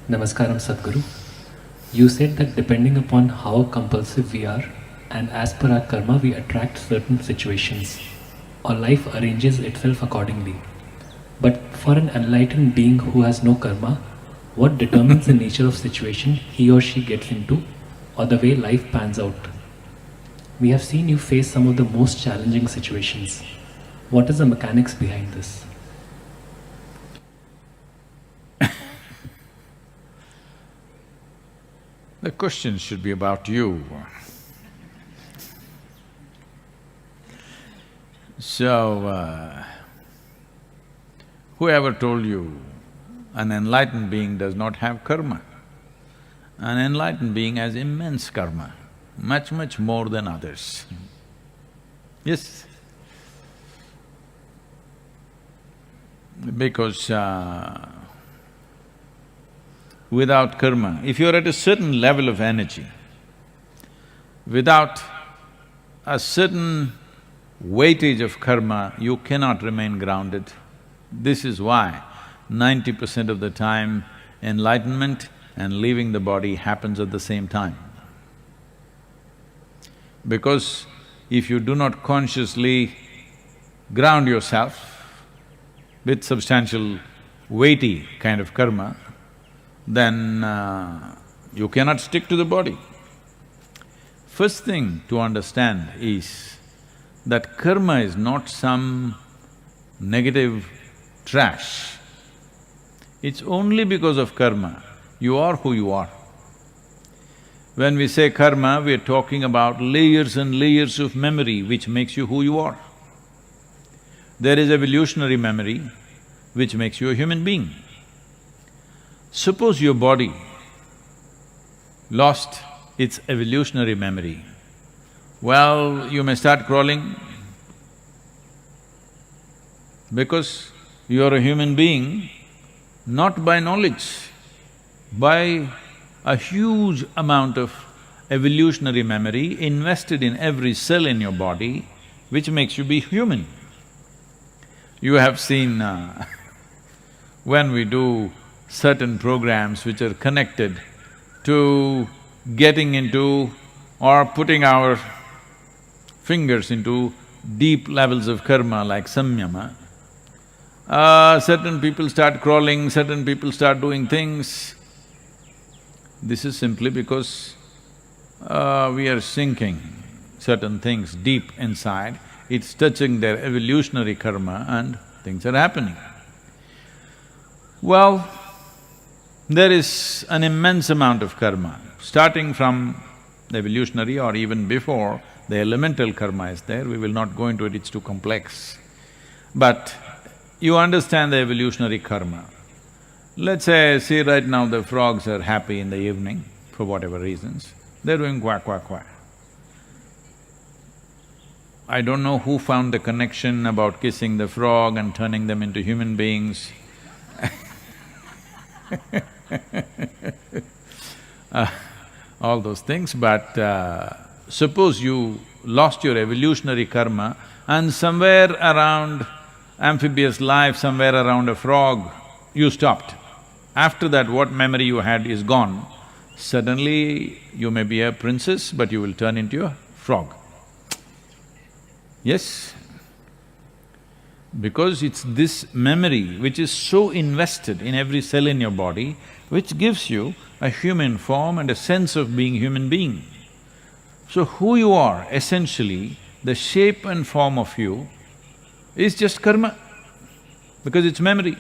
Namaskaram Sadhguru. You said that depending upon how compulsive we are and as per our karma we attract certain situations or life arranges itself accordingly. But for an enlightened being who has no karma, what determines the nature of situation he or she gets into or the way life pans out? We have seen you face some of the most challenging situations. What is the mechanics behind this? The question should be about you. So, whoever told you an enlightened being does not have karma? An enlightened being has immense karma, much, much more than others. Yes. Because without karma, if you're at a certain level of energy, without a certain weightage of karma, you cannot remain grounded. This is why 90% of the time enlightenment and leaving the body happens at the same time. Because if you do not consciously ground yourself with substantial, weighty kind of karma, then you cannot stick to the body. First thing to understand is that karma is not some negative trash. It's only because of karma you are who you are. When we say karma, we are talking about layers and layers of memory which makes you who you are. There is evolutionary memory which makes you a human being. Suppose your body lost its evolutionary memory, well, you may start crawling because you are a human being not by knowledge, by a huge amount of evolutionary memory invested in every cell in your body which makes you be human. You have seen when we do certain programs which are connected to getting into or putting our fingers into deep levels of karma like samyama, certain people start crawling, certain people start doing things. This is simply because we are sinking certain things deep inside, it's touching their evolutionary karma and things are happening. Well, there is an immense amount of karma, starting from the evolutionary or even before, the elemental karma is there, we will not go into it, it's too complex. But you understand the evolutionary karma. Let's say, see right now the frogs are happy in the evening for whatever reasons, they're doing quack, quack, quack. I don't know who found the connection about kissing the frog and turning them into human beings all those things, but suppose you lost your evolutionary karma and somewhere around amphibious life, somewhere around a frog, you stopped. After that, what memory you had is gone. Suddenly, you may be a princess, but you will turn into a frog. Yes? Because it's this memory which is so invested in every cell in your body, which gives you a human form and a sense of being human being. So who you are, essentially, the shape and form of you is just karma, because it's memory.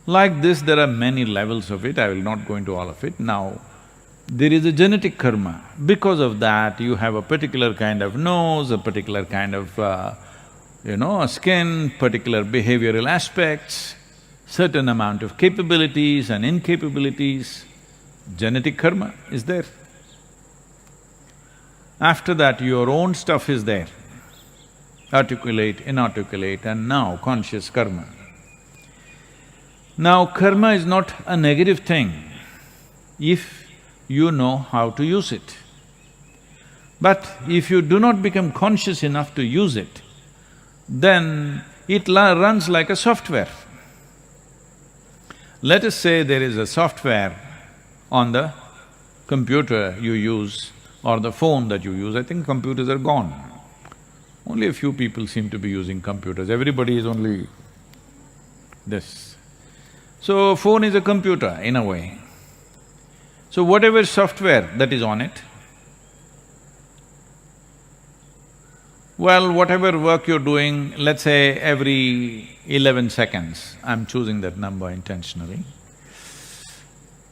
Like this, there are many levels of it, I will not go into all of it. Now, there is a genetic karma. Because of that, you have a particular kind of nose, a particular kind of skin, particular behavioral aspects, certain amount of capabilities and incapabilities. Genetic karma is there. After that, your own stuff is there, articulate, inarticulate, and now conscious karma. Now, karma is not a negative thing if you know how to use it. But if you do not become conscious enough to use it, then it runs like a software. Let us say there is a software on the computer you use or the phone that you use. I think computers are gone. Only a few people seem to be using computers, everybody is only this. So, phone is a computer in a way. So whatever software that is on it, well, whatever work you're doing, let's say every 11 seconds, I'm choosing that number intentionally,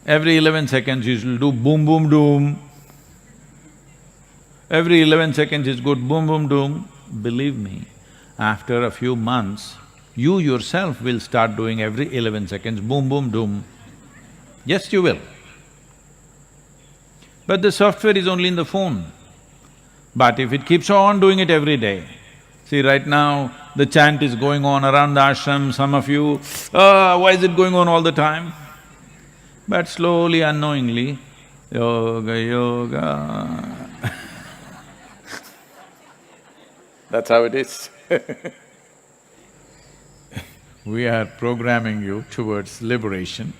every 11 seconds you will do boom, boom, doom. Every 11 seconds it's good boom, boom, doom. Believe me, after a few months, you yourself will start doing every 11 seconds boom, boom, doom. Yes, you will. But the software is only in the phone. But if it keeps on doing it every day, see right now the chant is going on around the ashram, some of you, why is it going on all the time? But slowly, unknowingly, yoga, yoga that's how it is. We are programming you towards liberation.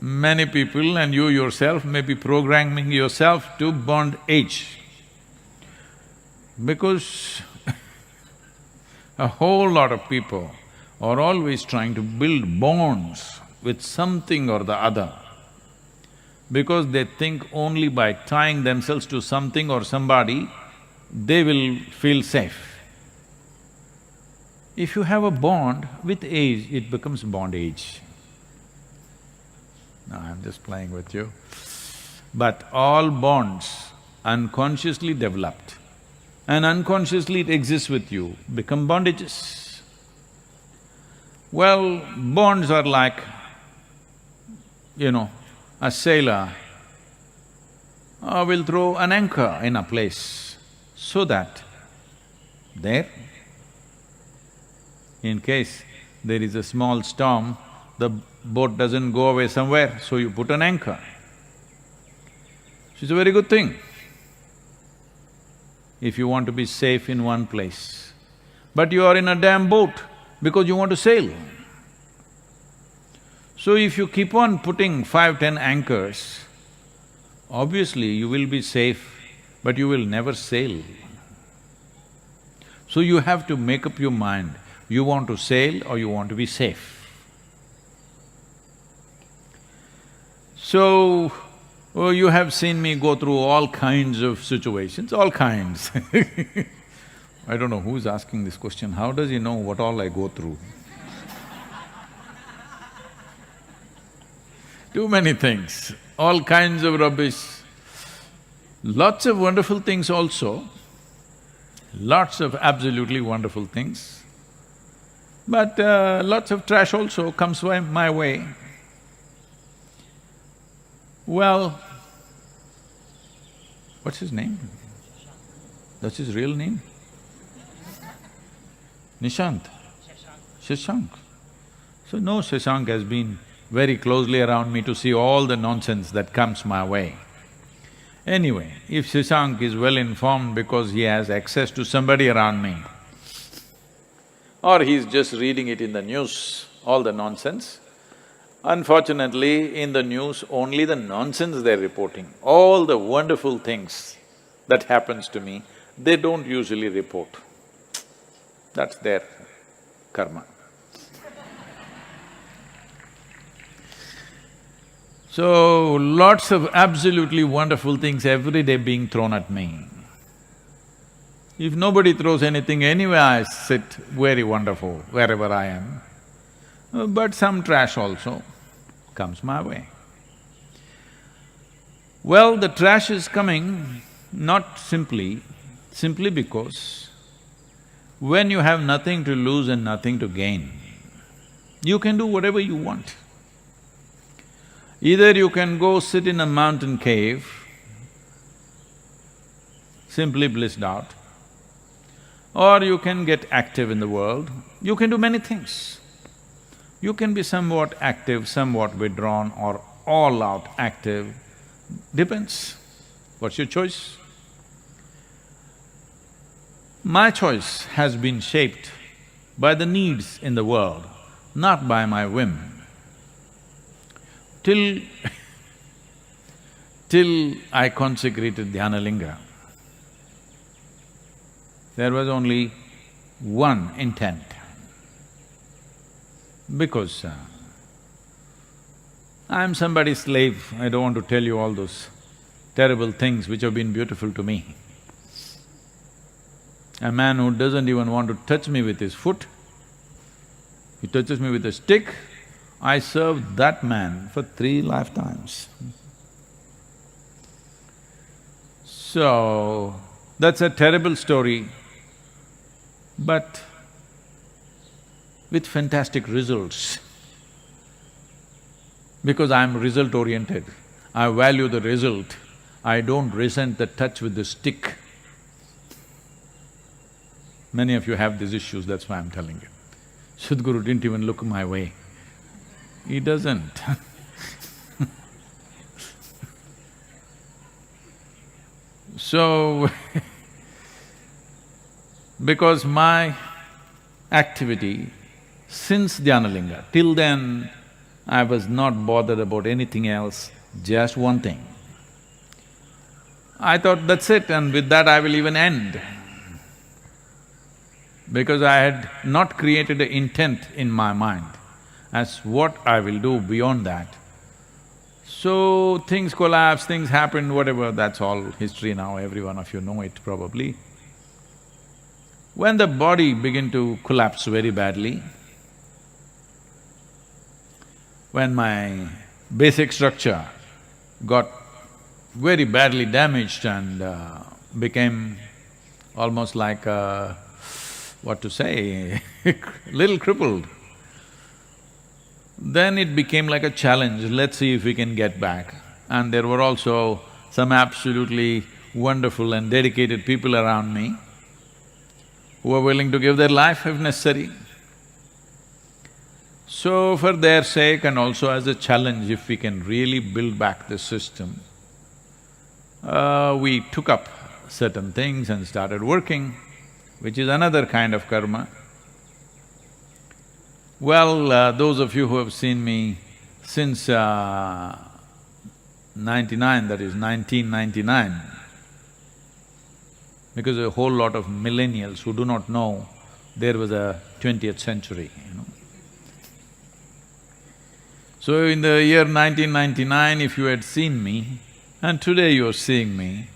Many people and you yourself may be programming yourself to bondage. Because a whole lot of people are always trying to build bonds with something or the other, because they think only by tying themselves to something or somebody, they will feel safe. If you have a bond, with age, it becomes bondage. No, I'm just playing with you. But all bonds, unconsciously developed and unconsciously it exists with you, become bondages. Well, bonds are like, a sailor will throw an anchor in a place so that there, in case there is a small storm, the boat doesn't go away somewhere, so you put an anchor. It's a very good thing if you want to be safe in one place. But you are in a damn boat because you want to sail. So if you keep on putting 5, 10 anchors, obviously you will be safe, but you will never sail. So you have to make up your mind, you want to sail or you want to be safe. So, you have seen me go through all kinds of situations, all kinds I don't know who's asking this question, how does he know what all I go through? Too many things, all kinds of rubbish, lots of wonderful things also, lots of absolutely wonderful things, but lots of trash also comes my way. Well, what's his name? That's his real name? Nishant? Shashank. So no, Shashank has been very closely around me to see all the nonsense that comes my way. Anyway, if Shashank is well informed because he has access to somebody around me, or he's just reading it in the news, all the nonsense, unfortunately, in the news, only the nonsense they're reporting. All the wonderful things that happens to me, they don't usually report. That's their karma. So, lots of absolutely wonderful things every day being thrown at me. If nobody throws anything, anyway I sit very wonderful wherever I am. But some trash also comes my way. Well, the trash is coming not simply because when you have nothing to lose and nothing to gain, you can do whatever you want. Either you can go sit in a mountain cave, simply blissed out, or you can get active in the world. You can do many things. You can be somewhat active, somewhat withdrawn, or all out active, depends. What's your choice? My choice has been shaped by the needs in the world, not by my whim. till till I consecrated Dhyanalinga, there was only one intent. Because I'm somebody's slave, I don't want to tell you all those terrible things which have been beautiful to me. A man who doesn't even want to touch me with his foot, he touches me with a stick, I served that man for 3 lifetimes. So, that's a terrible story, but with fantastic results. Because I'm result-oriented, I value the result, I don't resent the touch with the stick. Many of you have these issues, that's why I'm telling you. Sadhguru didn't even look my way. He doesn't So, because my activity since Dhyanalinga, till then I was not bothered about anything else, just one thing. I thought that's it and with that I will even end. Because I had not created an intent in my mind as what I will do beyond that. So things collapsed, things happened, whatever, that's all history now, every one of you know it probably. When the body began to collapse very badly, when my basic structure got very badly damaged and became almost like what to say, little crippled, then it became like a challenge, let's see if we can get back. And there were also some absolutely wonderful and dedicated people around me who were willing to give their life if necessary. So for their sake and also as a challenge, if we can really build back the system, we took up certain things and started working, which is another kind of karma. Well, those of you who have seen me since 99, that is 1999, because a whole lot of millennials who do not know there was a 20th century, you know. So in the year 1999, if you had seen me, and today you're seeing me,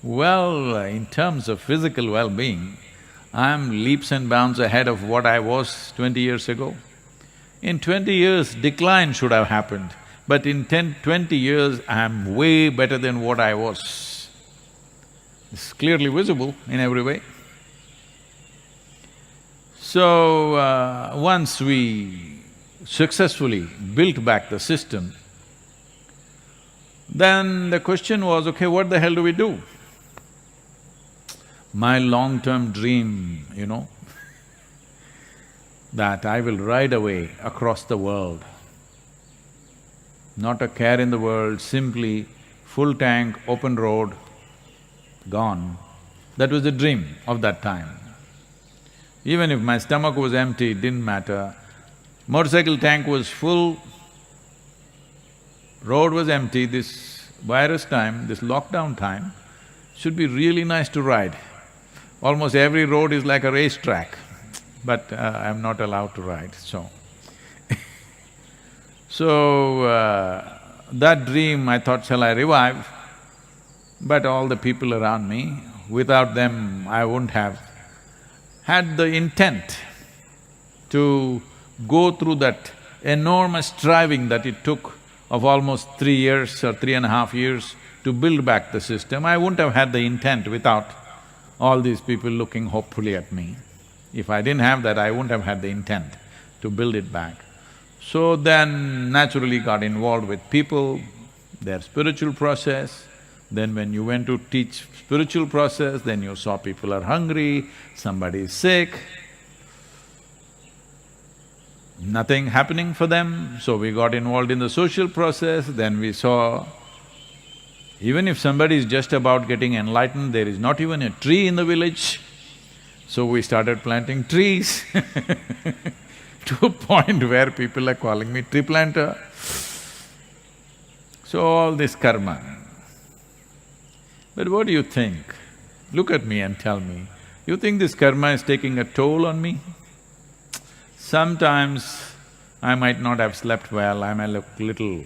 well, in terms of physical well-being, I'm leaps and bounds ahead of what I was 20 years ago. In 20 years, decline should have happened, but in 20 years, I'm way better than what I was. It's clearly visible in every way. So, once we successfully built back the system, then the question was, okay, what the hell do we do? My long-term dream, you know, that I will ride away across the world, not a care in the world, simply full tank, open road, gone. That was the dream of that time. Even if my stomach was empty, it didn't matter. Motorcycle tank was full, road was empty, this virus time, this lockdown time, should be really nice to ride. Almost every road is like a racetrack, but I'm not allowed to ride, so So, that dream I thought, shall I revive? But all the people around me, without them I wouldn't have had the intent to go through that enormous striving that it took of almost 3 years or 3.5 years to build back the system. I wouldn't have had the intent without all these people looking hopefully at me. If I didn't have that, I wouldn't have had the intent to build it back. So then naturally got involved with people, their spiritual process. Then when you went to teach spiritual process, then you saw people are hungry, somebody is sick, nothing happening for them, so we got involved in the social process. Then we saw even if somebody is just about getting enlightened, there is not even a tree in the village, so we started planting trees to a point where people are calling me tree planter. So all this karma. But what do you think? Look at me and tell me, you think this karma is taking a toll on me? Sometimes I might not have slept well, I may look little,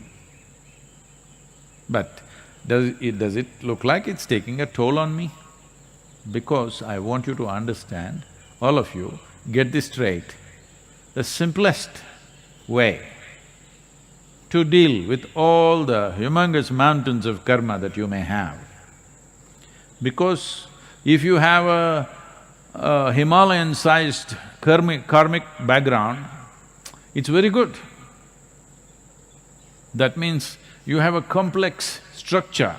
but does it look like it's taking a toll on me? Because I want you to understand, all of you, get this straight. The simplest way to deal with all the humongous mountains of karma that you may have, because if you have a Himalayan-sized karmic background, it's very good. That means you have a complex structure.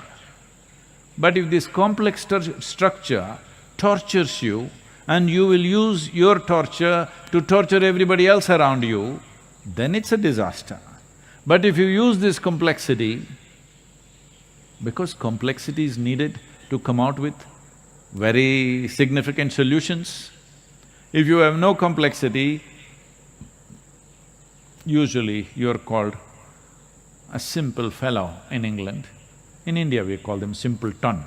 But if this complex structure tortures you and you will use your torture to torture everybody else around you, then it's a disaster. But if you use this complexity, because complexity is needed to come out with very significant solutions. If you have no complexity, usually you're called a simple fellow in England. In India, we call them simpleton.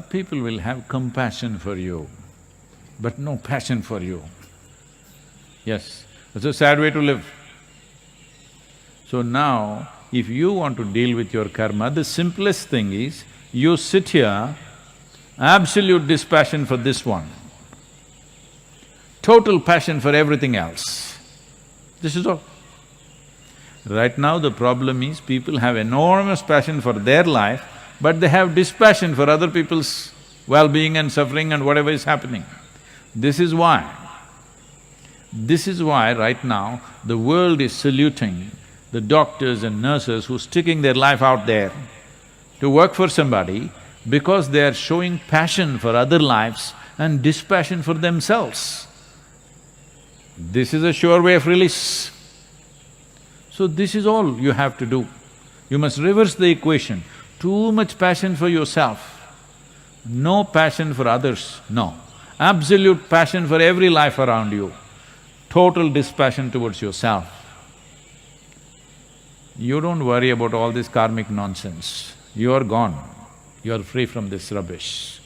People will have compassion for you, but no passion for you. Yes, it's a sad way to live. So now, if you want to deal with your karma, the simplest thing is, you sit here, absolute dispassion for this one, total passion for everything else. This is all. Right now the problem is, people have enormous passion for their life, but they have dispassion for other people's well-being and suffering and whatever is happening. This is why right now the world is saluting the doctors and nurses who are sticking their life out there to work for somebody, because they are showing passion for other lives and dispassion for themselves. This is a sure way of release. So this is all you have to do. You must reverse the equation. Too much passion for yourself, no passion for others, no. Absolute passion for every life around you, total dispassion towards yourself. You don't worry about all this karmic nonsense. You are gone. You are free from this rubbish.